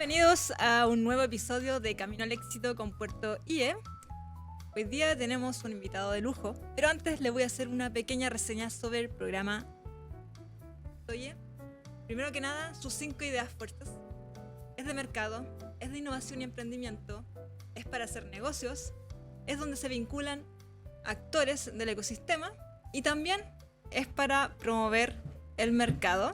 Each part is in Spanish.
Bienvenidos a un nuevo episodio de Camino al Éxito con Puerto IE. Hoy día tenemos un invitado de lujo, pero antes le voy a hacer una pequeña reseña sobre el programa IE. Primero que nada, sus 5 ideas fuertes. Es de mercado, es de innovación y emprendimiento, es para hacer negocios, es donde se vinculan actores del ecosistema y también es para promover el mercado.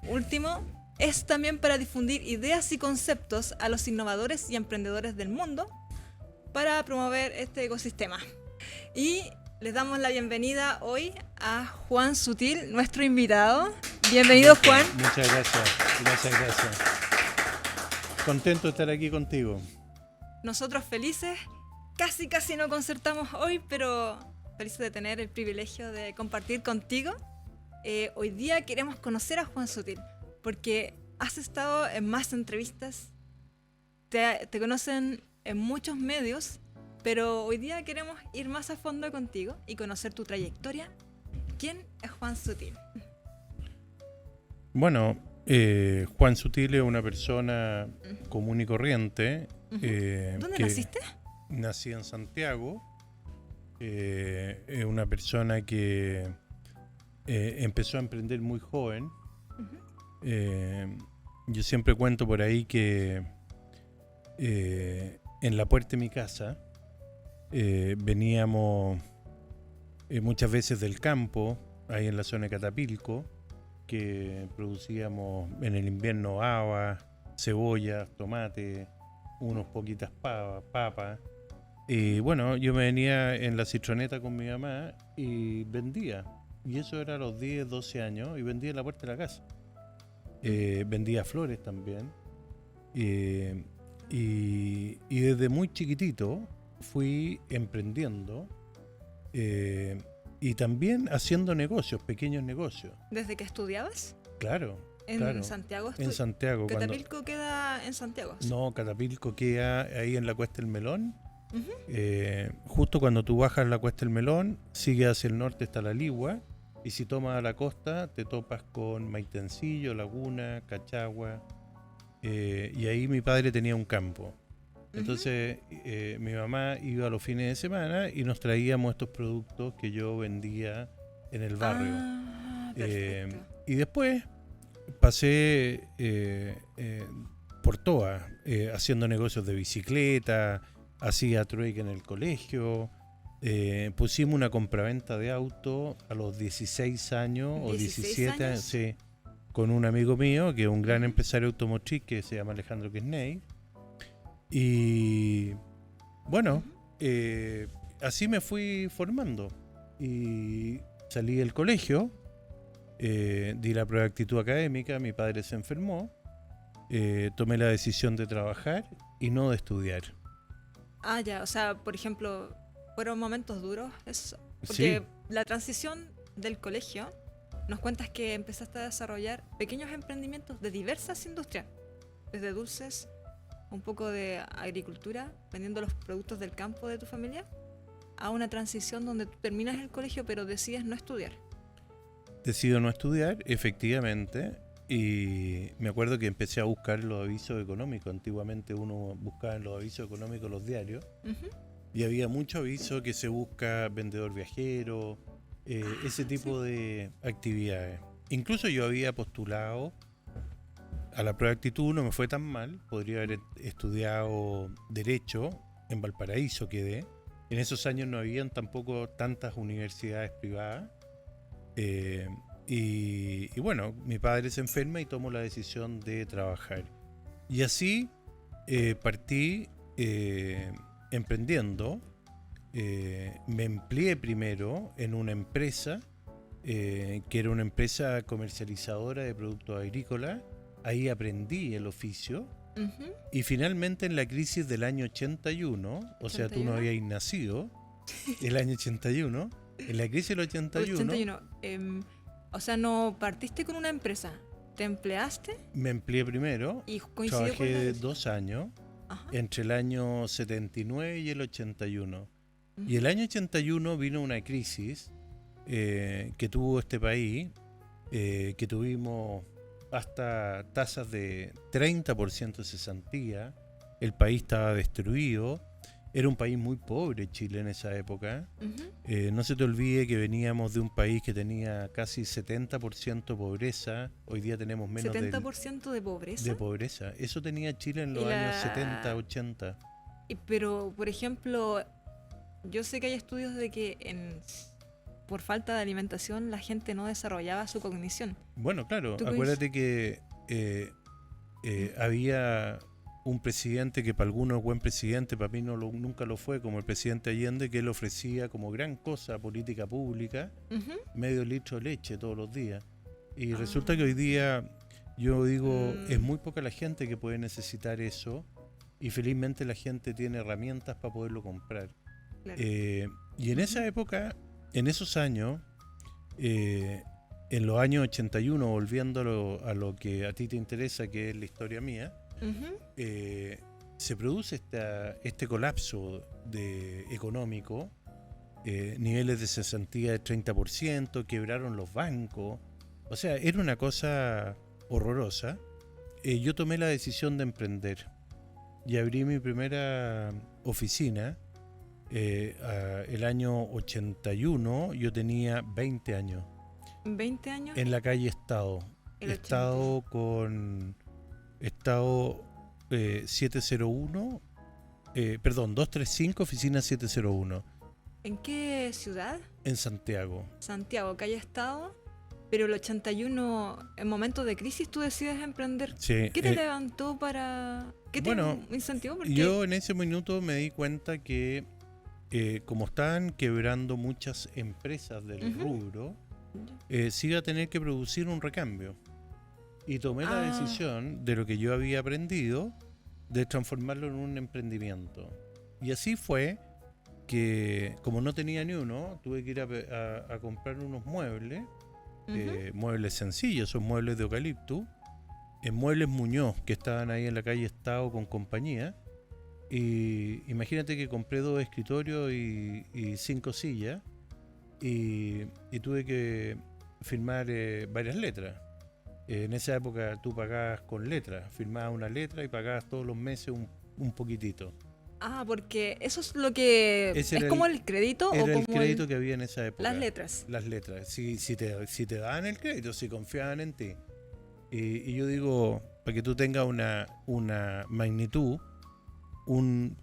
Último, es también para difundir ideas y conceptos a los innovadores y emprendedores del mundo para promover este ecosistema. Y les damos la bienvenida hoy a Juan Sutil, nuestro invitado. Bienvenido, Juan. Muchas gracias. Contento de estar aquí contigo. Nosotros felices, casi no concertamos hoy, pero felices de tener el privilegio de compartir contigo. Hoy día queremos conocer a Juan Sutil, porque has estado en más entrevistas, te conocen en muchos medios, pero hoy día queremos ir más a fondo contigo y conocer tu trayectoria. ¿Quién es Juan Sutil? Bueno, Juan Sutil es una persona común y corriente. ¿Dónde naciste? Nací en Santiago. Es una persona que empezó a emprender muy joven. Yo siempre cuento por ahí que en la puerta de mi casa veníamos muchas veces del campo, ahí en la zona de Catapilco, que producíamos en el invierno habas, cebollas, tomate, unos poquitas papas. Y bueno, yo me venía en la citroneta con mi mamá y vendía. Y eso era a los 10, 12 años y vendía en la puerta de la casa. Vendía flores también. Y desde muy chiquitito fui emprendiendo y también haciendo negocios, pequeños negocios. ¿Desde que estudiabas? Claro. ¿En Santiago? En Santiago. ¿Catapilco queda en Santiago? No, Catapilco queda ahí en la Cuesta del Melón. Justo cuando tú bajas la Cuesta del Melón, sigue hacia el norte está la Ligua. Y si tomas a la costa, te topas con Maitencillo, Laguna, Cachagua. Y ahí mi padre tenía un campo. Entonces mi mamá iba los fines de semana y nos traíamos estos productos que yo vendía en el barrio. Y después pasé por todas, haciendo negocios de bicicleta, hacía trueque en el colegio. Pusimos una compraventa de auto a los 16 años o 17 años, sí, con un amigo mío que es un gran empresario automotriz que se llama Alejandro Quesney. Y bueno, así me fui formando y salí del colegio, di la prueba de actitud académica, mi padre se enfermó, tomé la decisión de trabajar y no de estudiar. Ah, ya, o sea, por ejemplo, fueron momentos duros, eso, porque sí. La transición del colegio, nos cuentas que empezaste a desarrollar pequeños emprendimientos de diversas industrias, desde dulces, un poco de agricultura, vendiendo los productos del campo de tu familia, a una transición donde tú terminas el colegio pero decides no estudiar. Decido no estudiar, efectivamente, y me acuerdo que empecé a buscar los avisos económicos. Antiguamente uno buscaba en los avisos económicos los diarios, y había mucho aviso que se busca vendedor viajero, ese tipo de actividades. Incluso yo había postulado a la prueba de actitud, no me fue tan mal, podría haber estudiado Derecho, en Valparaíso quedé. En esos años no habían tampoco tantas universidades privadas. Y bueno, mi padre se enferma y tomo la decisión de trabajar. Y así partí emprendiendo. Me empleé primero en una empresa que era una empresa comercializadora de productos agrícolas. Ahí aprendí el oficio. Y finalmente en la crisis del año 81, o sea, tú no habías nacido, el año 81, en la crisis del 81... o sea, no partiste con una empresa, ¿te empleaste? Me empleé primero, y trabajé 2 años, entre el año 79 y el 81. Y el año 81 vino una crisis que tuvo este país, que tuvimos hasta tasas de 30% de cesantía. El país estaba destruido. Era un país muy pobre Chile en esa época. No se te olvide que veníamos de un país que tenía casi 70% pobreza. Hoy día tenemos menos del ¿70% de pobreza? de pobreza. Eso tenía Chile en los Y años 70, 80. Pero, por ejemplo, yo sé que hay estudios de que por falta de alimentación la gente no desarrollaba su cognición. Bueno, claro, ¿Tú acuérdate que había un presidente que para algunos es buen presidente, para mí nunca lo fue, como el presidente Allende, que él ofrecía como gran cosa política pública, Ujú. medio litro de leche todos los días. Y Ah. resulta que hoy día, yo digo, Mm. es muy poca la gente que puede necesitar eso, y felizmente la gente tiene herramientas para poderlo comprar. Claro. Y en esa época, en esos años, en los años 81, volviendo a lo que a ti te interesa, que es la historia mía, Ujú. se produce este colapso económico, niveles de cesantía de 30%, quebraron los bancos, o sea, era una cosa horrorosa. Yo tomé la decisión de emprender y abrí mi primera oficina. El año 81 yo tenía 20 años 20 años. en la calle Estado. El Estado con Estado 701, perdón, 235, oficina 701, ¿En qué ciudad? en Santiago. Santiago, que haya estado. Pero el 81, en momentos de crisis, tú decides emprender. Sí, ¿Qué te levantó para...? ¿Qué te bueno, incentivó? Porque yo en ese minuto me di cuenta que como estaban quebrando muchas empresas del Ujú. rubro, se iba a tener que producir un recambio. Y tomé la decisión de lo que yo había aprendido, de transformarlo en un emprendimiento. Y así fue que, como no tenía ni uno, tuve que ir a comprar unos muebles, Ujú. muebles sencillos, son muebles de eucalipto, en Muebles Muñoz, que estaban ahí en la calle Estado con compañía. Y imagínate que compré 2 escritorios y 5 sillas, y tuve que firmar varias letras. En esa época tú pagabas con letras, firmabas una letra y pagabas todos los meses un poquitito. Porque eso es lo que... Ese ¿Es era como el crédito o Era el como crédito que había en esa época. las letras? Las letras. Si te daban el crédito, si confiaban en ti. Y yo digo, para que tú tengas una magnitud,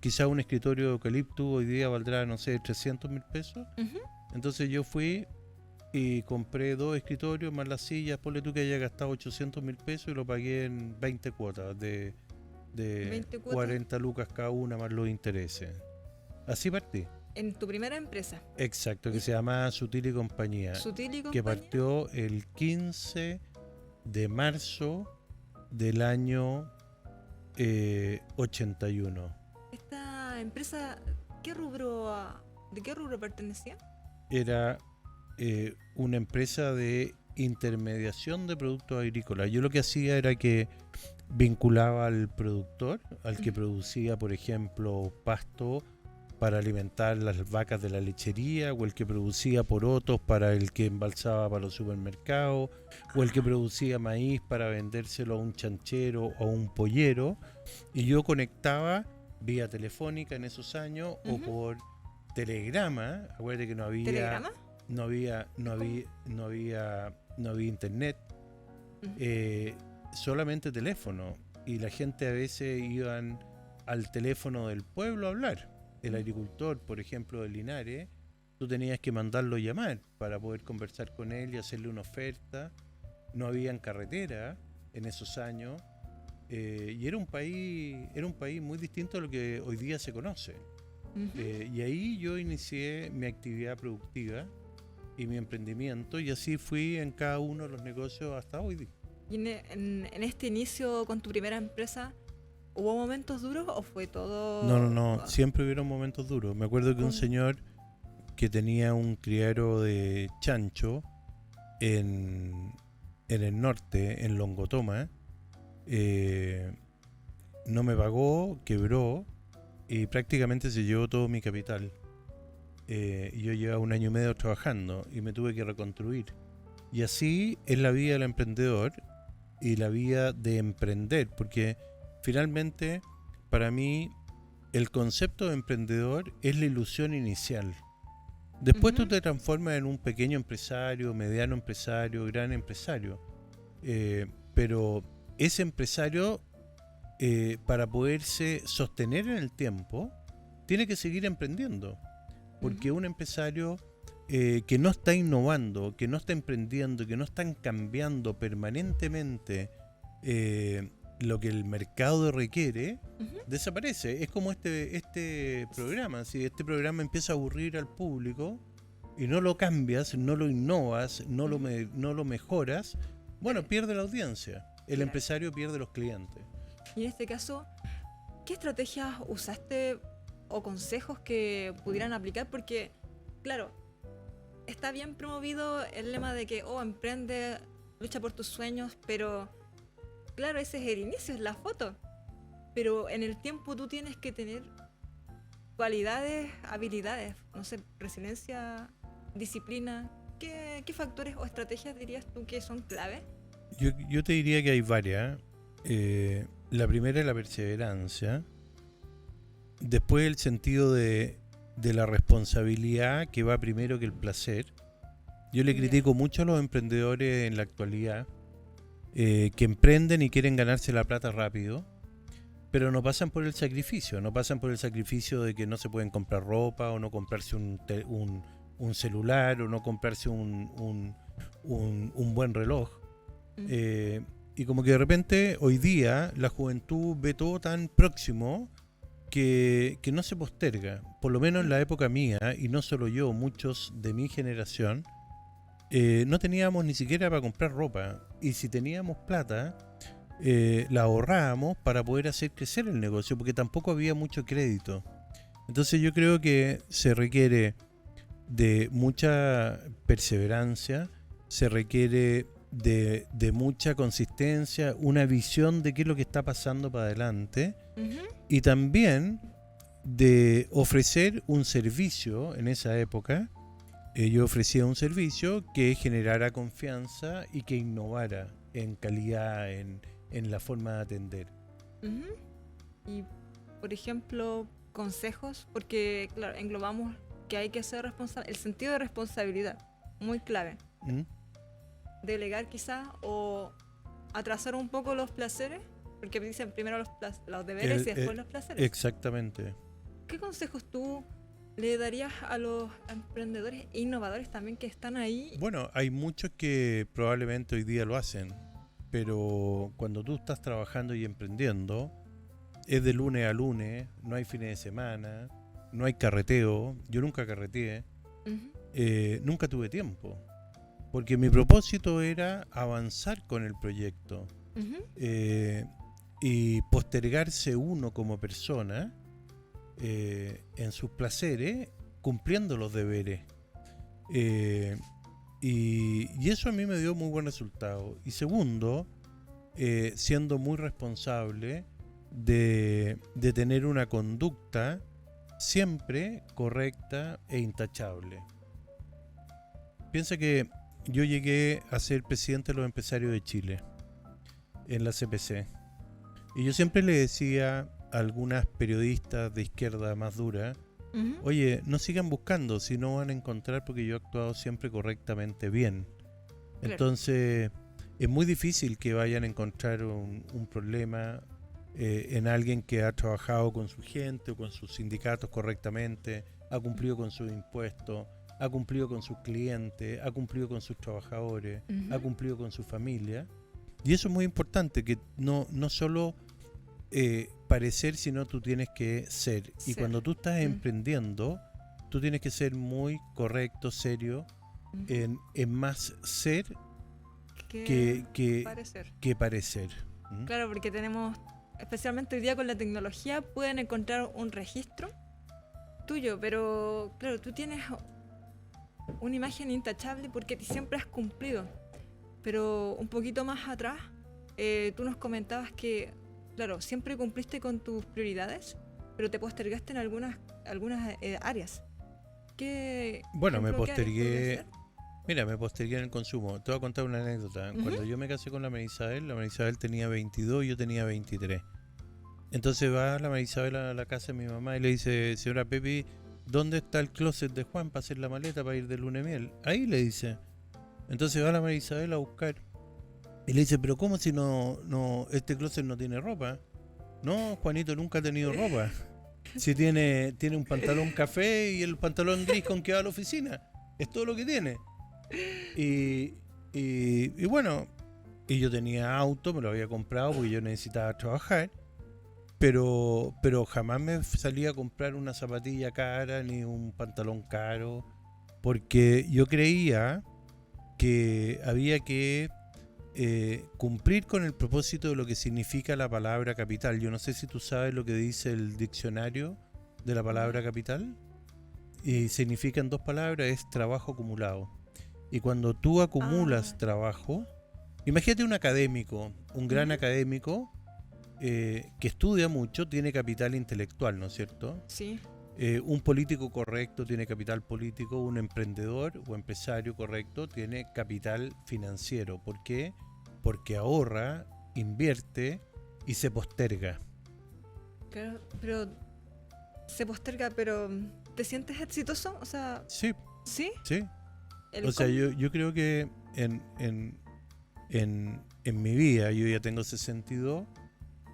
quizá un escritorio de eucalipto hoy día valdrá, no sé, 300.000 pesos. Ujú. Entonces yo fui y compré 2 escritorios más las sillas. Ponle tú que haya gastado 800.000 pesos y lo pagué en 20 cuotas de 20 cuotas. 40 lucas cada una más los intereses. Así partí. En tu primera empresa, Exacto, que se llama Sutil y Compañía. Sutil y Que Compañía. partió el 15 de marzo del año 81. Esta empresa, ¿de qué rubro pertenecía? Era una empresa de intermediación de productos agrícolas. Yo lo que hacía era que vinculaba al productor, al que Ujú. producía, por ejemplo, pasto para alimentar las vacas de la lechería, o el que producía porotos para el que embalsaba para los supermercados, o el que producía maíz para vendérselo a un chanchero o a un pollero, y yo conectaba vía telefónica en esos años o Ujú. por telegrama. Acuérdate que no había ¿Telegrama? no había no ¿Cómo? había no había no había internet, Ujú. solamente teléfono, y la gente a veces iban al teléfono del pueblo a hablar. El agricultor, por ejemplo, de Linares, tú tenías que mandarlo llamar para poder conversar con él y hacerle una oferta. No habían carretera en esos años, y era un país muy distinto a lo que hoy día se conoce. Ujú. Y ahí yo inicié mi actividad productiva y mi emprendimiento, y así fui en cada uno de los negocios hasta hoy día. ¿Y en este inicio con tu primera empresa, hubo momentos duros o fue todo...? No, siempre hubieron momentos duros. Me acuerdo que un ¿Cómo? señor que tenía un criadero de chancho en el norte, en Longotoma, no me pagó, quebró y prácticamente se llevó todo mi capital. Y yo llevaba 1 año y medio trabajando y me tuve que reconstruir. Y así es la vida del emprendedor. y la vía de emprender, porque finalmente para mí el concepto de emprendedor es la ilusión inicial. Después tú te transformas en un pequeño empresario, mediano empresario, gran empresario, pero ese empresario, para poderse sostener en el tiempo, tiene que seguir emprendiendo, porque un empresario que no está innovando, que no está emprendiendo, que no está cambiando permanentemente lo que el mercado requiere, desaparece. Es como este programa. Si este programa empieza a aburrir al público y no lo cambias, no lo innovas, no lo mejoras, bueno, pierde la audiencia. El empresario pierde los clientes. Y en este caso, ¿qué estrategias usaste o consejos que pudieran aplicar? Porque, claro, está bien promovido el lema de que, emprende, lucha por tus sueños, pero claro, ese es el inicio, es la foto. Pero en el tiempo tú tienes que tener cualidades, habilidades, no sé, resiliencia, disciplina. ¿Qué factores o estrategias dirías tú que son clave? Yo te diría que hay varias. La primera es la perseverancia. Después el sentido de la responsabilidad, que va primero que el placer. Yo le critico mucho a los emprendedores en la actualidad, que emprenden y quieren ganarse la plata rápido, pero no pasan por el sacrificio. No pasan por el sacrificio de que no se pueden comprar ropa, o no comprarse un celular, o no comprarse un buen reloj. Y como que de repente hoy día la juventud ve todo tan próximo que no se posterga. Por lo menos en la época mía, y no solo yo, muchos de mi generación, no teníamos ni siquiera para comprar ropa. Y si teníamos plata, la ahorrábamos para poder hacer crecer el negocio, porque tampoco había mucho crédito. Entonces yo creo que se requiere de mucha perseverancia, se requiere de mucha consistencia, una visión de qué es lo que está pasando para adelante, y también de ofrecer un servicio. En esa época yo ofrecía un servicio que generara confianza y que innovara en calidad, en la forma de atender. Y, por ejemplo, consejos, porque claro, englobamos que hay que ser responsable, el sentido de responsabilidad, muy clave. Delegar quizás, o atrasar un poco los placeres, porque dicen primero los deberes y después los placeres. Exactamente. ¿Qué consejos tú le darías a los emprendedores e innovadores también que están ahí? Bueno, hay muchos que probablemente hoy día lo hacen, pero cuando tú estás trabajando y emprendiendo, es de lunes a lunes, no hay fines de semana, no hay carreteo. Yo nunca carreteé, nunca tuve tiempo, porque mi propósito era avanzar con el proyecto, y postergarse uno como persona en sus placeres, cumpliendo los deberes. Y eso a mí me dio muy buen resultado. Y segundo, siendo muy responsable de tener una conducta siempre correcta e intachable. Piensa que yo llegué a ser presidente de los empresarios de Chile en la CPC, y yo siempre le decía a algunas periodistas de izquierda más dura, oye, no sigan buscando si no van a encontrar, porque yo he actuado siempre correctamente bien. Entonces es muy difícil que vayan a encontrar un problema en alguien que ha trabajado con su gente o con sus sindicatos correctamente, ha cumplido con sus impuestos, ha cumplido con sus clientes, ha cumplido con sus trabajadores, ha cumplido con su familia. Y eso es muy importante, que no solo parecer, sino tú tienes que ser. Y cuando tú estás emprendiendo, tú tienes que ser muy correcto, serio, en más ser que parecer. Claro, porque tenemos, especialmente hoy día con la tecnología, pueden encontrar un registro tuyo, pero claro, tú tienes una imagen intachable porque siempre has cumplido. Pero un poquito más atrás, tú nos comentabas que, claro, siempre cumpliste con tus prioridades, pero te postergaste en algunas áreas. Bueno, me postergué Mira, me postergué en el consumo. Te voy a contar una anécdota. Cuando yo me casé con la María Isabel tenía 22 y yo tenía 23. Entonces va la María Isabel a la casa de mi mamá y le dice, señora Pepi, ¿dónde está el closet de Juan para hacer la maleta para ir de luna de miel? Ahí le dice. Entonces va la María Isabel a buscar. Y le dice, pero ¿cómo si este closet no tiene ropa? No, Juanito nunca ha tenido ropa. Si tiene un pantalón café y el pantalón gris con que va a la oficina. Es todo lo que tiene. Y bueno, y yo tenía auto, me lo había comprado porque yo necesitaba trabajar. Pero jamás me salía a comprar una zapatilla cara ni un pantalón caro. Porque yo creía que había que cumplir con el propósito de lo que significa la palabra capital. Yo no sé si tú sabes lo que dice el diccionario de la palabra capital. Y significa en dos palabras, es trabajo acumulado. Y cuando tú acumulas trabajo, imagínate un académico, un gran académico que estudia mucho, tiene capital intelectual, ¿no es cierto? Sí. Un político correcto tiene capital político, un emprendedor o empresario correcto tiene capital financiero. ¿Por qué? Porque ahorra, invierte y se posterga. Claro, pero se posterga, pero ¿te sientes exitoso? O sea, Sí, ¿sí? sí. O sea, yo creo que en mi vida, yo ya tengo 62,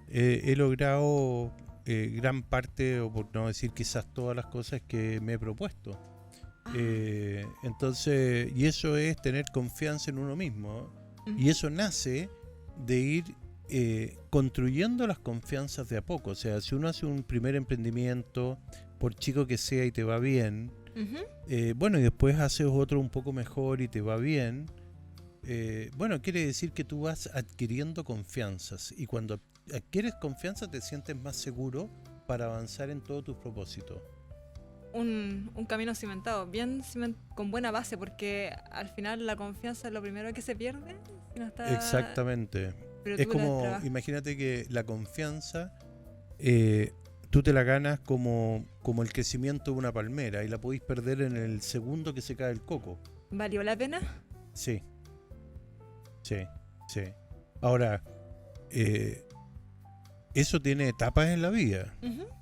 he logrado gran parte, o por no decir quizás todas las cosas que me he propuesto. Entonces, y eso es tener confianza en uno mismo. Y eso nace de ir construyendo las confianzas de a poco. O sea, si uno hace un primer emprendimiento, por chico que sea y te va bien, bueno, y después haces otro un poco mejor y te va bien, bueno, quiere decir que tú vas adquiriendo confianzas. Y cuando adquieres confianza te sientes más seguro para avanzar en todos tus propósitos. Un camino cimentado, con buena base, porque al final la confianza es lo primero que se pierde. Si no está... Exactamente. Pero Es como, imagínate que la confianza tú te la ganas como el crecimiento de una palmera y la podéis perder en el segundo que se cae el coco. ¿Valió la pena? Sí. Ahora, eso tiene etapas en la vida.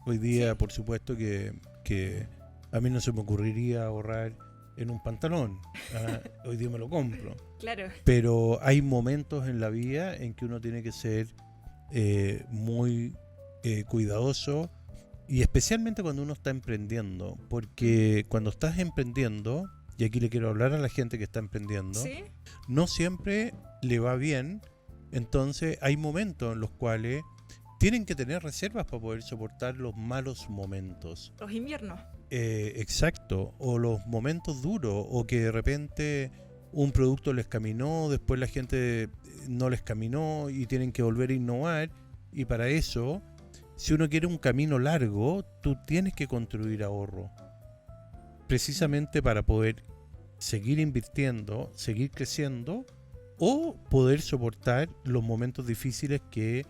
Hoy día, por supuesto que a mí no se me ocurriría ahorrar en un pantalón. Hoy día me lo compro. Claro. Pero hay momentos en la vida en que uno tiene que ser muy cuidadoso, y especialmente cuando uno está emprendiendo, porque cuando estás emprendiendo, y aquí le quiero hablar a la gente que está emprendiendo, ¿sí? No siempre le va bien. Entonces hay momentos en los cuales tienen que tener reservas para poder soportar los malos momentos. Los inviernos. Exacto, o los momentos duros, o que de repente un producto les caminó, después la gente no les caminó y tienen que volver a innovar. Y para eso, si uno quiere un camino largo, tú tienes que construir ahorro, precisamente para poder seguir invirtiendo, seguir creciendo, o poder soportar los momentos difíciles que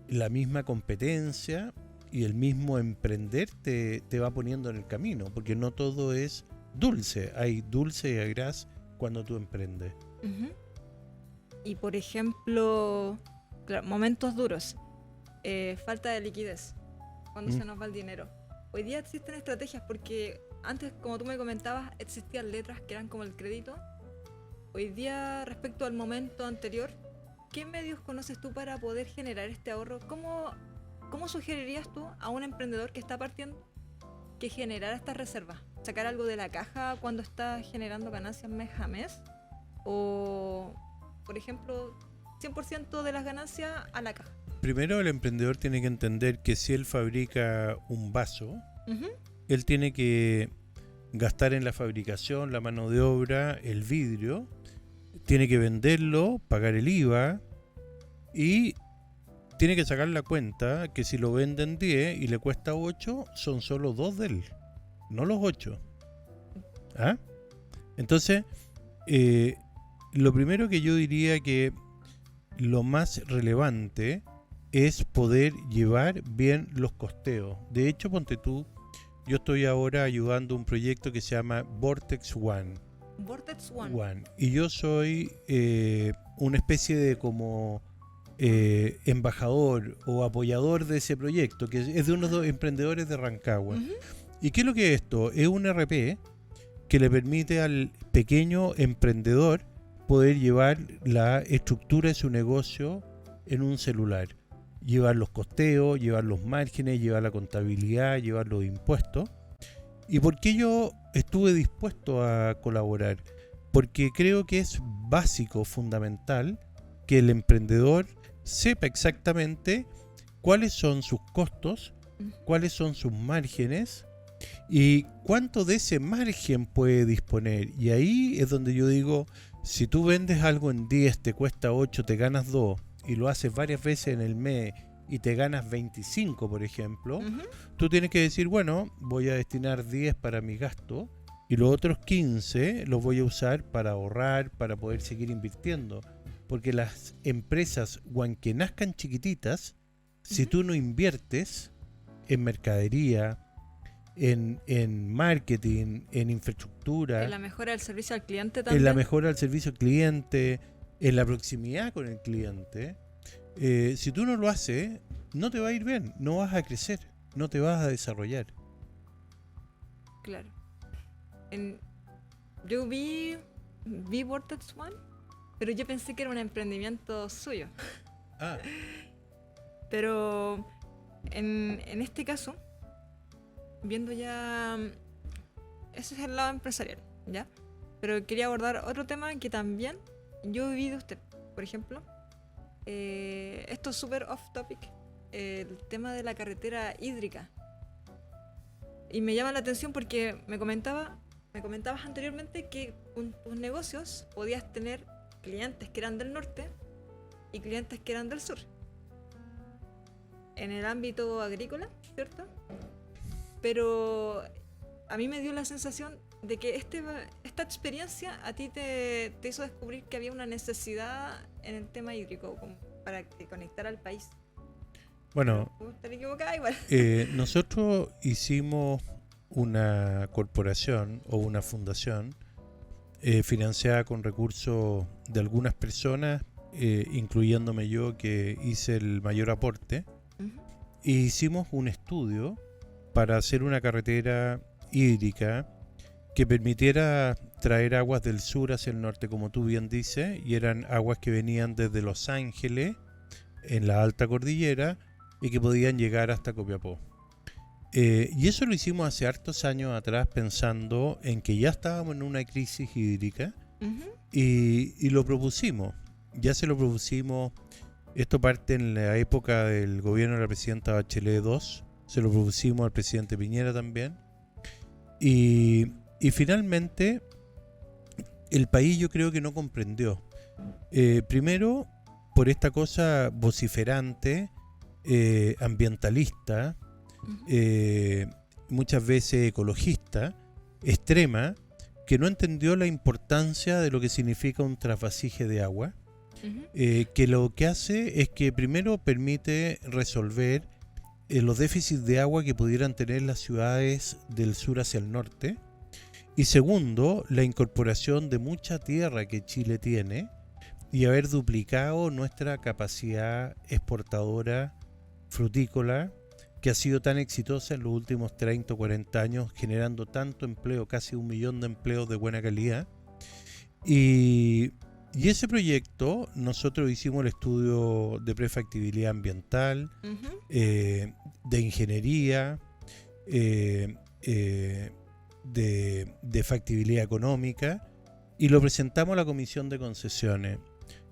la misma competencia y el mismo emprender te va poniendo en el camino, porque no todo es dulce, hay dulce y agraz cuando tú emprendes. Y por ejemplo, claro, momentos duros, falta de liquidez, cuando se nos va el dinero. Hoy día existen estrategias, porque antes, como tú me comentabas, existían letras que eran como el crédito. Hoy día, respecto al momento anterior, ¿qué medios conoces tú para poder generar este ahorro? ¿Cómo sugerirías tú a un emprendedor que está partiendo que generara estas reservas? ¿Sacar algo de la caja cuando está generando ganancias mes a mes? ¿O, por ejemplo, 100% de las ganancias a la caja? Primero, el emprendedor tiene que entender que si él fabrica un vaso, él tiene que gastar en la fabricación, la mano de obra, el vidrio, tiene que venderlo, pagar el IVA y tiene que sacar la cuenta que si lo venden 10 y le cuesta 8, son solo 2 de él, no los 8. ¿Ah? Entonces, lo primero que yo diría que lo más relevante es poder llevar bien los costeos. De hecho, ponte tú, yo estoy ahora ayudando a un proyecto que se llama Vortex One. Vortex One. One. Y yo soy una especie de como embajador o apoyador de ese proyecto, que es de unos dos emprendedores de Rancagua. Ujú. ¿Y qué es lo que es esto? Es un RP que le permite al pequeño emprendedor poder llevar la estructura de su negocio en un celular. Llevar los costeos, llevar los márgenes, llevar la contabilidad, llevar los impuestos. ¿Y por qué yo estuve dispuesto a colaborar? Porque creo que es básico, fundamental, que el emprendedor sepa exactamente cuáles son sus costos, cuáles son sus márgenes y cuánto de ese margen puede disponer. Y ahí es donde yo digo, si tú vendes algo en 10, te cuesta 8, te ganas 2 y lo haces varias veces en el mes y te ganas 25, por ejemplo, Ujú. tú tienes que decir, bueno, voy a destinar 10 para mi gasto y los otros 15 los voy a usar para ahorrar, para poder seguir invirtiendo. Porque las empresas, aunque nazcan chiquititas, si tú no inviertes en mercadería, en marketing, en infraestructura, En la mejora del servicio al cliente en también. la mejora del servicio al cliente, en la proximidad con el cliente, si tú no lo haces, no te va a ir bien, no vas a crecer, no te vas a desarrollar. Claro. Yo vi Vortex One, pero yo pensé que era un emprendimiento suyo. Ah, Pero en este caso, viendo ya, ese es el lado empresarial, ¿ya? Pero quería abordar otro tema que también yo viví de usted. Por ejemplo, esto es súper off topic, el tema de la carretera hídrica. Y me llama la atención porque me comentabas anteriormente que con tus negocios podías tener clientes que eran del norte y clientes que eran del sur. En el ámbito agrícola, ¿cierto? Pero a mí me dio la sensación de que esta experiencia a ti te hizo descubrir que había una necesidad en el tema hídrico como para que conectara al país. bueno, ¿Puedo estar equivocada igual? nosotros hicimos una corporación o una fundación financiada con recursos de algunas personas, incluyéndome yo que hice el mayor aporte, Ujú. e hicimos un estudio para hacer una carretera hídrica que permitiera traer aguas del sur hacia el norte, como tú bien dices, y eran aguas que venían desde Los Ángeles, en la alta cordillera, y que podían llegar hasta Copiapó. Y eso lo hicimos hace hartos años atrás, pensando en que ya estábamos en una crisis hídrica, Ujú. y lo propusimos. Ya se lo propusimos. Esto parte en la época del gobierno de la presidenta Bachelet II. Se lo propusimos al presidente Piñera también. Y finalmente el país yo creo que no comprendió. Primero, por esta cosa vociferante, ambientalista, Ujú. muchas veces ecologista, extrema, que no entendió la importancia de lo que significa un trasvasije de agua, Ujú. que lo que hace es que primero permite resolver los déficits de agua que pudieran tener las ciudades del sur hacia el norte, y segundo, la incorporación de mucha tierra que Chile tiene y haber duplicado nuestra capacidad exportadora frutícola, que ha sido tan exitosa en los últimos 30 o 40 años, generando tanto empleo, casi 1 millón de empleos de buena calidad. Y ese proyecto, nosotros hicimos el estudio de prefactibilidad ambiental, Ujú. de ingeniería, de factibilidad económica, y lo presentamos a la Comisión de Concesiones.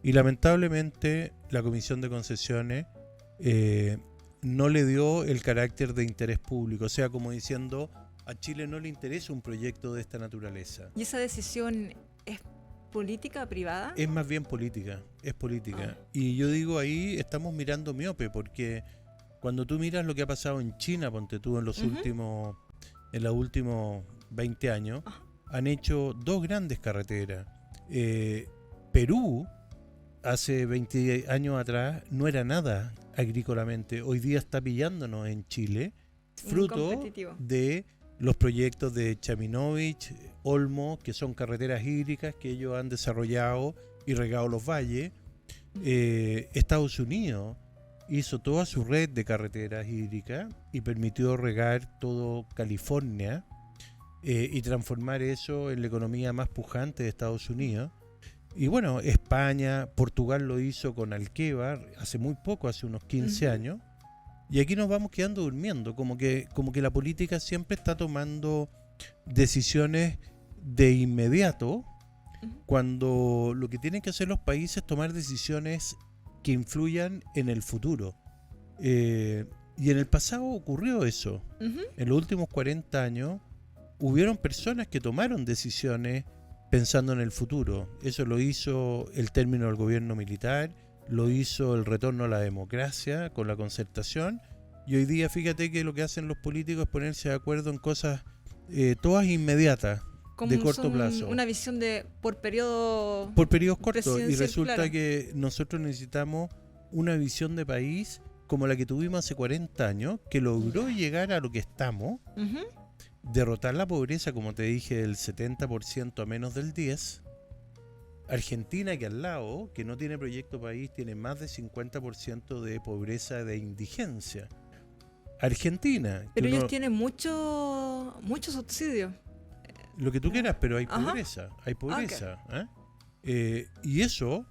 Y lamentablemente la Comisión de Concesiones no le dio el carácter de interés público, o sea, como diciendo, a Chile no le interesa un proyecto de esta naturaleza. ¿Y esa decisión es política privada? Es más bien política, es política. Ah. Y yo digo, ahí estamos mirando miope, porque cuando tú miras lo que ha pasado en China, ponte tú, en los Ujú. últimos 20 años, Ah. han hecho 2 grandes carreteras. Perú, hace 20 años atrás, no era nada agrícolamente. Hoy día está pillándonos en Chile, Muy fruto competitivo. de los proyectos de Chaminovich, Olmo, que son carreteras hídricas que ellos han desarrollado y regado los valles. Estados Unidos hizo toda su red de carreteras hídricas y permitió regar todo California y transformar eso en la economía más pujante de Estados Unidos. Y bueno, España, Portugal lo hizo con Alqueva hace muy poco, hace unos 15 años. Y aquí nos vamos quedando durmiendo, como que la política siempre está tomando decisiones de inmediato, cuando lo que tienen que hacer los países es tomar decisiones que influyan en el futuro. Y en el pasado ocurrió eso. En los últimos 40 años hubieron personas que tomaron decisiones pensando en el futuro. Eso lo hizo el término del gobierno militar, lo hizo el retorno a la democracia con la concertación, y hoy día fíjate que lo que hacen los políticos es ponerse de acuerdo en cosas todas inmediatas, de corto plazo. Una visión por periodos cortos, y resulta claro, que nosotros necesitamos una visión de país como la que tuvimos hace 40 años, que logró llegar a lo que estamos, derrotar la pobreza, como te dije, del 70% a menos del 10%. Argentina, que al lado, que no tiene proyecto país, tiene más de 50% de pobreza, de indigencia. Argentina. Pero ellos tienen mucho subsidio. Lo que tú quieras, pero hay pobreza. Hay pobreza. Okay. Y eso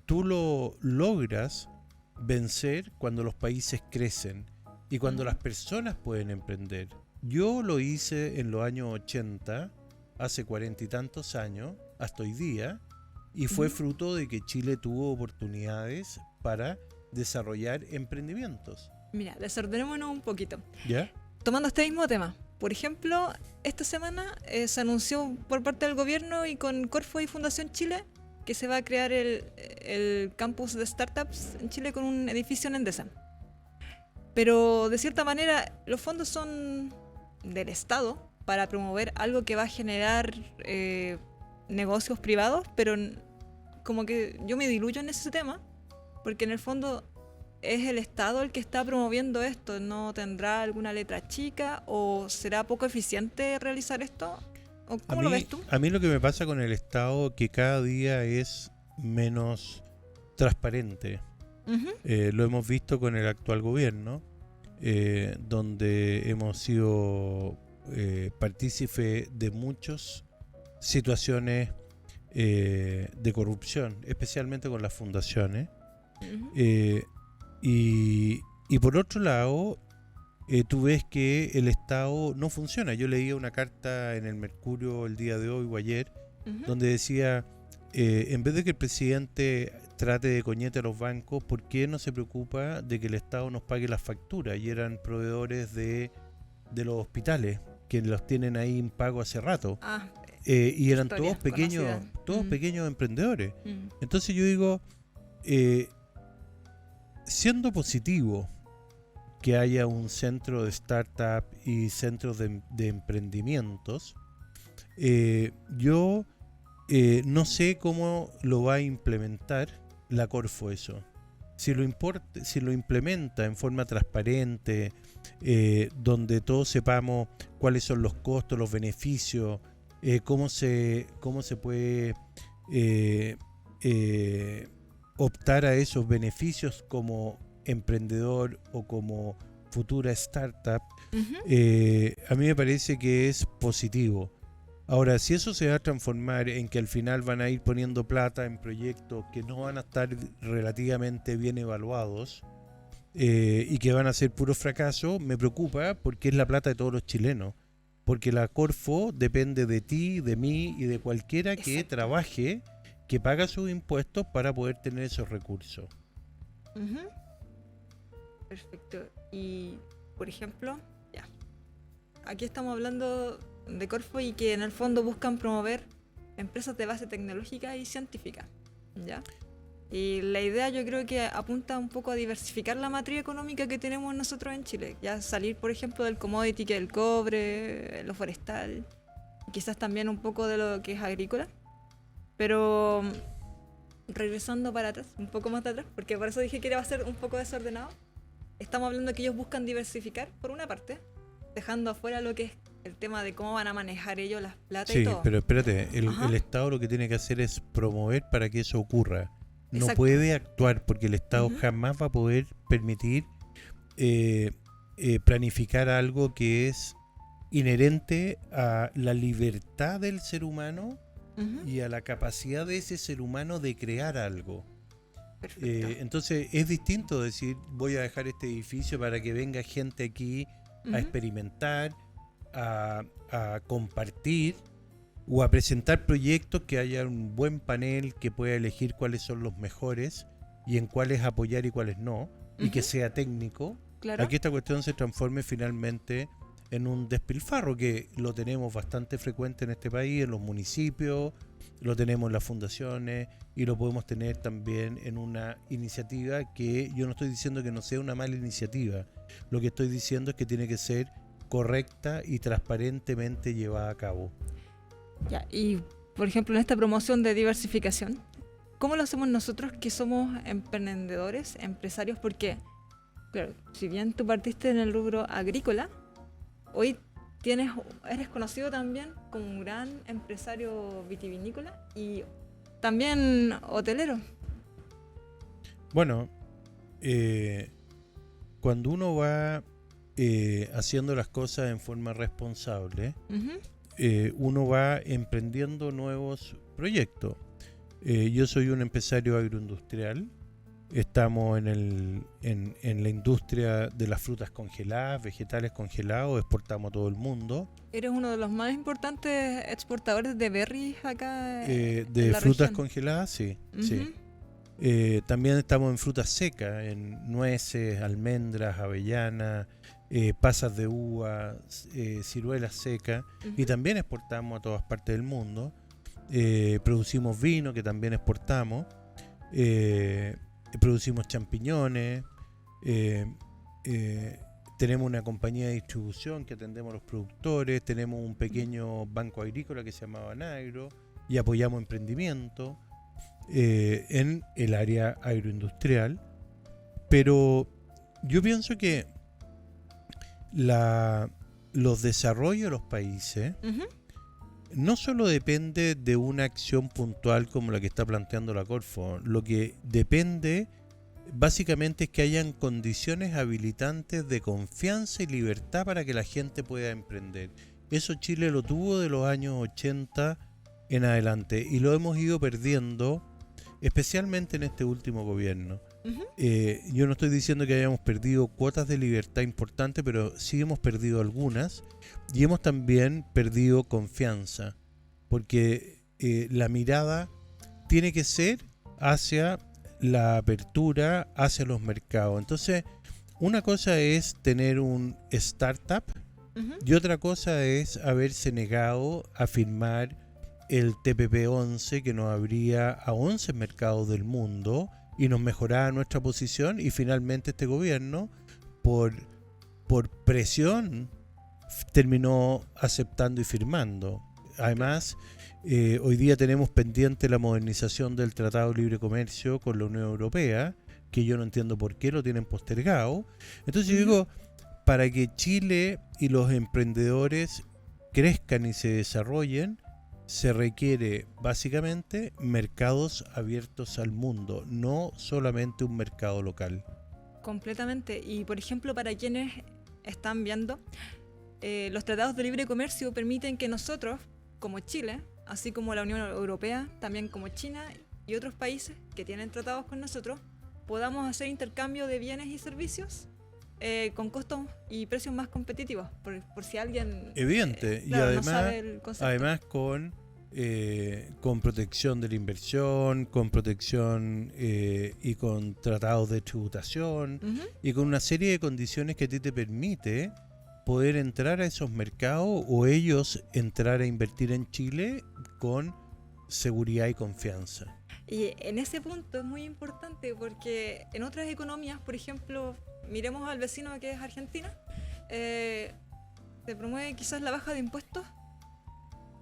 tú lo logras vencer cuando los países crecen y cuando las personas pueden emprender. Yo lo hice en los años 80, hace 40 y tantos años, hasta hoy día, y fue fruto de que Chile tuvo oportunidades para desarrollar emprendimientos. Mira, desordenémonos un poquito. ¿Ya? Tomando este mismo tema, por ejemplo, esta semana se anunció por parte del gobierno y con Corfo y Fundación Chile que se va a crear el campus de startups en Chile con un edificio en Endesa. Pero de cierta manera los fondos son del Estado para promover algo que va a generar negocios privados, pero como que yo me diluyo en ese tema, porque en el fondo es el Estado el que está promoviendo esto. ¿No tendrá alguna letra chica o será poco eficiente realizar esto? ¿O cómo lo ves tú? A mí lo que me pasa con el Estado que cada día es menos transparente. Lo hemos visto con el actual gobierno, donde hemos sido partícipe de muchas situaciones de corrupción, especialmente con las fundaciones. Y por otro lado, tú ves que el Estado no funciona. Yo leía una carta en el Mercurio el día de hoy o ayer, donde decía, en vez de que el presidente trate de coñete a los bancos, ¿por qué no se preocupa de que el Estado nos pague las facturas? Y eran proveedores de los hospitales, que los tienen ahí en pago hace rato. Y eran todos pequeños emprendedores. Entonces yo digo, siendo positivo que haya un centro de startup y centros de emprendimientos, yo no sé cómo lo va a implementar la Corfo eso. Si lo implementa en forma transparente, donde todos sepamos cuáles son los costos, los beneficios, cómo se puede optar a esos beneficios como emprendedor o como futura startup, a mí me parece que es positivo. Ahora, si eso se va a transformar en que al final van a ir poniendo plata en proyectos que no van a estar relativamente bien evaluados y que van a ser puro fracaso, me preocupa, porque es la plata de todos los chilenos. Porque la Corfo depende de ti, de mí y de cualquiera que trabaje, que paga sus impuestos para poder tener esos recursos. Perfecto. Y, por ejemplo, aquí estamos hablando de Corfo y que en el fondo buscan promover empresas de base tecnológica y científica, ¿ya? Y la idea yo creo que apunta un poco a diversificar la matriz económica que tenemos nosotros en Chile. Ya salir, por ejemplo, del commodity que es el cobre, lo forestal, quizás también un poco de lo que es agrícola. Pero regresando para atrás, un poco más de atrás, porque por eso dije que iba a ser un poco desordenado. Estamos hablando de que ellos buscan diversificar, por una parte, dejando afuera lo que es el tema de cómo van a manejar ellos las plata y Sí, todo. pero espérate, Ajá. el Estado lo que tiene que hacer es promover para que eso ocurra. No Exacto. puede actuar porque el Estado Ujú. jamás va a poder permitir planificar algo que es inherente a la libertad del ser humano Ujú. y a la capacidad de ese ser humano de crear algo. Perfecto. Entonces es distinto decir voy a dejar este edificio para que venga gente aquí a Ujú. experimentar, a compartir o a presentar proyectos, que haya un buen panel que pueda elegir cuáles son los mejores y en cuáles apoyar y cuáles no, y que Ujú. sea técnico, Claro. a que esta cuestión se transforme finalmente en un despilfarro, que lo tenemos bastante frecuente en este país, en los municipios, lo tenemos en las fundaciones y lo podemos tener también en una iniciativa que yo no estoy diciendo que no sea una mala iniciativa, lo que estoy diciendo es que tiene que ser correcta y transparentemente llevada a cabo. Ya, y por ejemplo, en esta promoción de diversificación, ¿cómo lo hacemos nosotros que somos emprendedores, empresarios? Porque, claro, si bien tú partiste en el rubro agrícola, hoy eres conocido también como un gran empresario vitivinícola y también hotelero. Bueno, cuando uno va haciendo las cosas en forma responsable, Ujú. uno va emprendiendo nuevos proyectos. Yo soy un empresario agroindustrial. Estamos en la industria de las frutas congeladas, vegetales congelados, exportamos a todo el mundo. Eres uno de los más importantes exportadores de berries acá en De la frutas región. congeladas, sí, sí. Ujú. También estamos en frutas secas, en nueces, almendras, avellanas, pasas de uva, ciruelas secas, y Ujú. también exportamos a todas partes del mundo. Producimos vino, que también exportamos. eh, Producimos champiñones. eh, eh, Tenemos una compañía de distribución que atendemos a los productores. Tenemos un pequeño banco agrícola que se llama Banagro y apoyamos emprendimiento en el área agroindustrial. Pero yo pienso que los desarrollos de los países Ujú. no solo depende de una acción puntual como la que está planteando la Corfo. Lo que depende básicamente es que hayan condiciones habilitantes de confianza y libertad para que la gente pueda emprender. Eso Chile lo tuvo de los años 80 en adelante y lo hemos ido perdiendo, especialmente en este último gobierno. Ujú. Yo no estoy diciendo que hayamos perdido cuotas de libertad importantes, pero sí hemos perdido algunas y hemos también perdido confianza, porque la mirada tiene que ser hacia la apertura, hacia los mercados. Entonces, una cosa es tener un startup Ujú. y otra cosa es haberse negado a firmar el TPP-11, que nos abría a 11 mercados del mundo y nos mejoraba nuestra posición, y finalmente este gobierno, por, por presión, terminó aceptando y firmando. Además, hoy día tenemos pendiente la modernización del Tratado de Libre Comercio con la Unión Europea, que yo no entiendo por qué lo tienen postergado. Entonces yo Ujú. digo, para que Chile y los emprendedores crezcan y se desarrollen, se requiere básicamente mercados abiertos al mundo, no solamente un mercado local. Completamente. Y por ejemplo, para quienes están viendo, los tratados de libre comercio permiten que nosotros, como Chile, así como la Unión Europea, también como China y otros países que tienen tratados con nosotros, podamos hacer intercambio de bienes y servicios con costos y precios más competitivos. Por si alguien Evidente, y claro, no sabe el concepto. además con protección de la inversión, con protección y con tratados de tributación Ujú. y con una serie de condiciones que a ti te permite poder entrar a esos mercados o ellos entrar a invertir en Chile con seguridad y confianza. Y en ese punto es muy importante porque en otras economías, por ejemplo, miremos al vecino que es Argentina, se promueve quizás la baja de impuestos.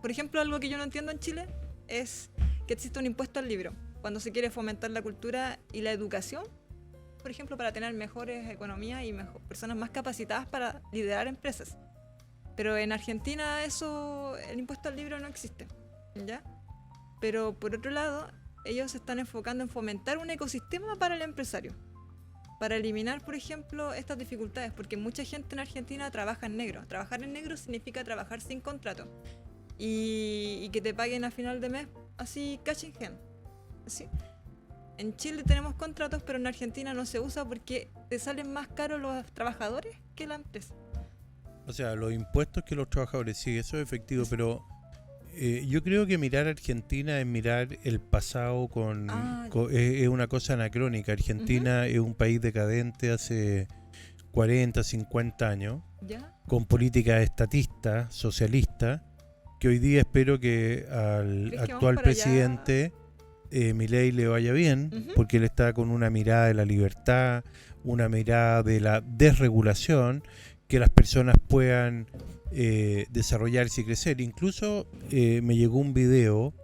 Por ejemplo, algo que yo no entiendo en Chile es que existe un impuesto al libro, cuando se quiere fomentar la cultura y la educación, por ejemplo, para tener mejores economías y personas más capacitadas para liderar empresas. Pero en Argentina eso, el impuesto al libro no existe, ¿ya? Pero por otro lado, ellos se están enfocando en fomentar un ecosistema para el empresario, para eliminar, por ejemplo, estas dificultades, porque mucha gente en Argentina trabaja en negro. Trabajar en negro significa trabajar sin contrato y que te paguen a final de mes así cash in hand. Así. En Chile tenemos contratos, pero en Argentina no se usa porque te salen más caros los trabajadores que la empresa. O sea, los impuestos que los trabajadores, sí, eso es efectivo, pero yo creo que mirar Argentina es mirar el pasado es una cosa anacrónica. Argentina es un país decadente hace 40, 50 años, ¿Ya? con políticas estatistas, socialistas, que hoy día espero que al ¿Crees que actual vamos para presidente Milei le vaya bien, porque él está con una mirada de la libertad, una mirada de la desregulación, que las personas puedan desarrollarse y crecer. Incluso me llegó un video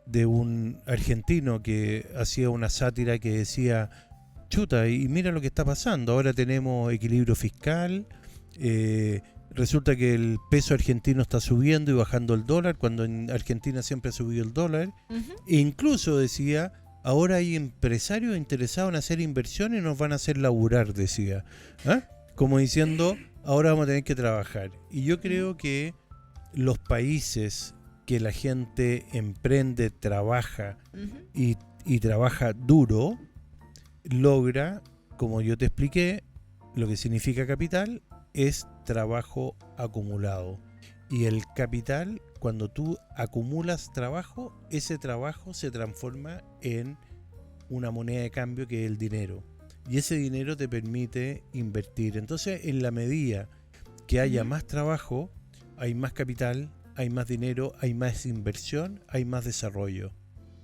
de un argentino que hacía una sátira que decía, chuta, y mira lo que está pasando, ahora tenemos equilibrio fiscal, resulta que el peso argentino está subiendo y bajando el dólar, cuando en Argentina siempre ha subido el dólar. E incluso decía, ahora hay empresarios interesados en hacer inversiones y nos van a hacer laburar, decía. ¿Ah? Como diciendo, ahora vamos a tener que trabajar. Y yo creo que los países que la gente emprende, trabaja y trabaja duro, logra, como yo te expliqué, lo que significa capital es trabajo acumulado. Y el capital, cuando tú acumulas trabajo, ese trabajo se transforma en una moneda de cambio que es el dinero. Y ese dinero te permite invertir. Entonces, en la medida que haya más trabajo, hay más capital, hay más dinero, hay más inversión, hay más desarrollo.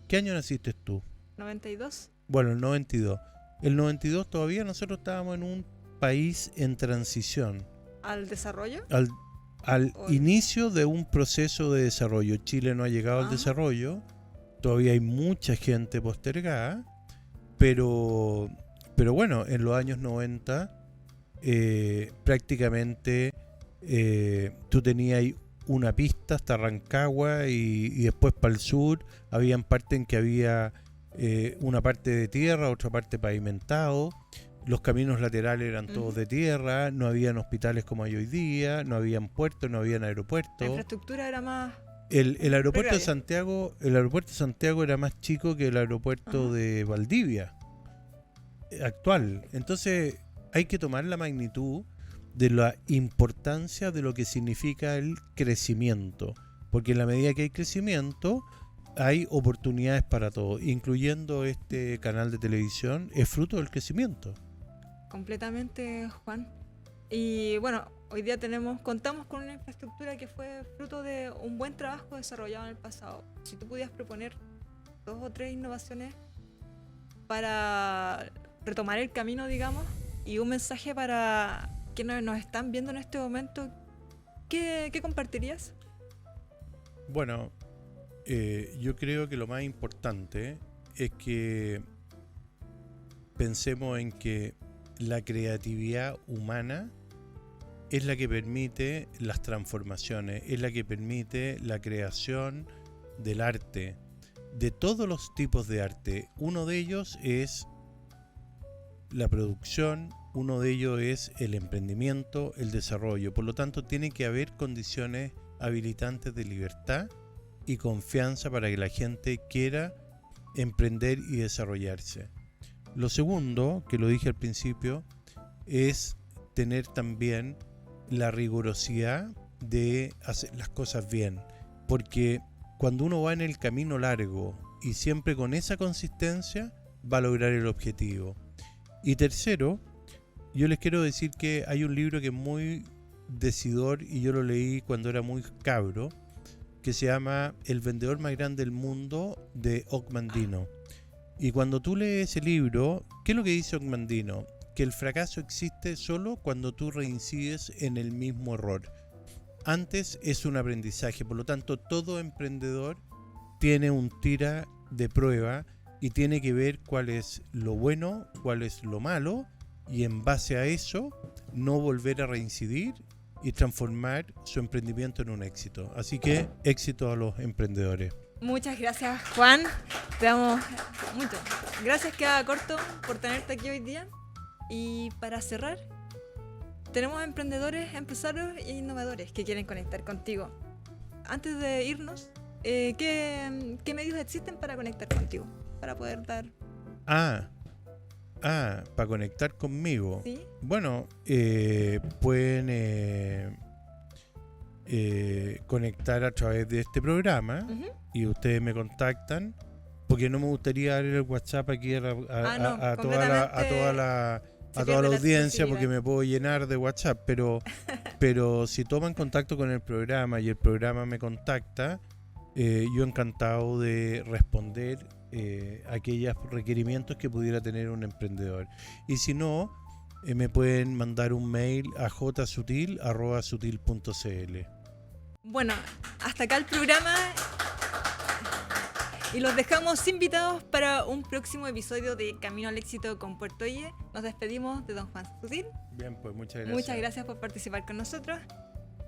¿Qué año naciste tú? 92. Bueno, el 92. El 92 todavía nosotros estábamos en un país en transición. ¿Al desarrollo? Al inicio de un proceso de desarrollo. Chile no ha llegado al desarrollo. Todavía hay mucha gente postergada. Pero bueno, en los años 90 prácticamente tú tenías una pista hasta Rancagua y después para el sur habían partes en que había una parte de tierra, otra parte pavimentado. Los caminos laterales eran todos de tierra, no habían hospitales como hay hoy día, no habían puertos, no habían aeropuertos. La infraestructura era más... El aeropuerto de Santiago, era más chico que el aeropuerto de Valdivia actual. Entonces hay que tomar la magnitud de la importancia de lo que significa el crecimiento, porque en la medida que hay crecimiento hay oportunidades para todos, incluyendo este canal de televisión, es fruto del crecimiento. Completamente, Juan. Y bueno, hoy día contamos con una infraestructura que fue fruto de un buen trabajo desarrollado en el pasado. Si tú pudieras proponer 2 o 3 innovaciones para retomar el camino, digamos, y un mensaje para quienes nos están viendo en este momento, ¿qué compartirías? Bueno, yo creo que lo más importante es que pensemos en que la creatividad humana es la que permite las transformaciones, es la que permite la creación del arte, de todos los tipos de arte. Uno de ellos es la producción, uno de ellos es el emprendimiento, el desarrollo. Por lo tanto, tiene que haber condiciones habilitantes de libertad y confianza para que la gente quiera emprender y desarrollarse. Lo segundo, que lo dije al principio, es tener también la rigurosidad de hacer las cosas bien, porque cuando uno va en el camino largo y siempre con esa consistencia, va a lograr el objetivo. Y tercero, yo les quiero decir que hay un libro que es muy decidor y yo lo leí cuando era muy cabro, que se llama El vendedor más grande del mundo, de Ogmandino. Y cuando tú lees ese libro, ¿qué es lo que dice Ogmandino? Que el fracaso existe solo cuando tú reincides en el mismo error. Antes es un aprendizaje, por lo tanto todo emprendedor tiene un tira de prueba y tiene que ver cuál es lo bueno, cuál es lo malo, y en base a eso no volver a reincidir y transformar su emprendimiento en un éxito. Así que éxito a los emprendedores. Muchas gracias, Juan. Te damos mucho. Gracias, queda corto por tenerte aquí hoy día. Y para cerrar, tenemos emprendedores, empresarios e innovadores que quieren conectar contigo. Antes de irnos, ¿qué medios existen para conectar contigo? Para poder dar... Para conectar conmigo. ¿Sí? Bueno, pueden conectar a través de este programa y ustedes me contactan, porque no me gustaría dar el WhatsApp aquí a toda la audiencia, porque me puedo llenar de WhatsApp, pero si toman contacto con el programa y el programa me contacta, yo encantado de responder aquellos requerimientos que pudiera tener un emprendedor. Y si no, me pueden mandar un mail a jsutil@sutil.cl. Bueno, hasta acá el programa y los dejamos invitados para un próximo episodio de Camino al Éxito con Puerto IE. Nos despedimos de don Juan Sutil. Bien, pues muchas gracias. Muchas gracias por participar con nosotros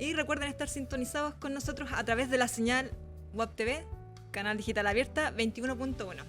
y recuerden estar sintonizados con nosotros a través de la señal Web TV, canal digital abierta 21.1.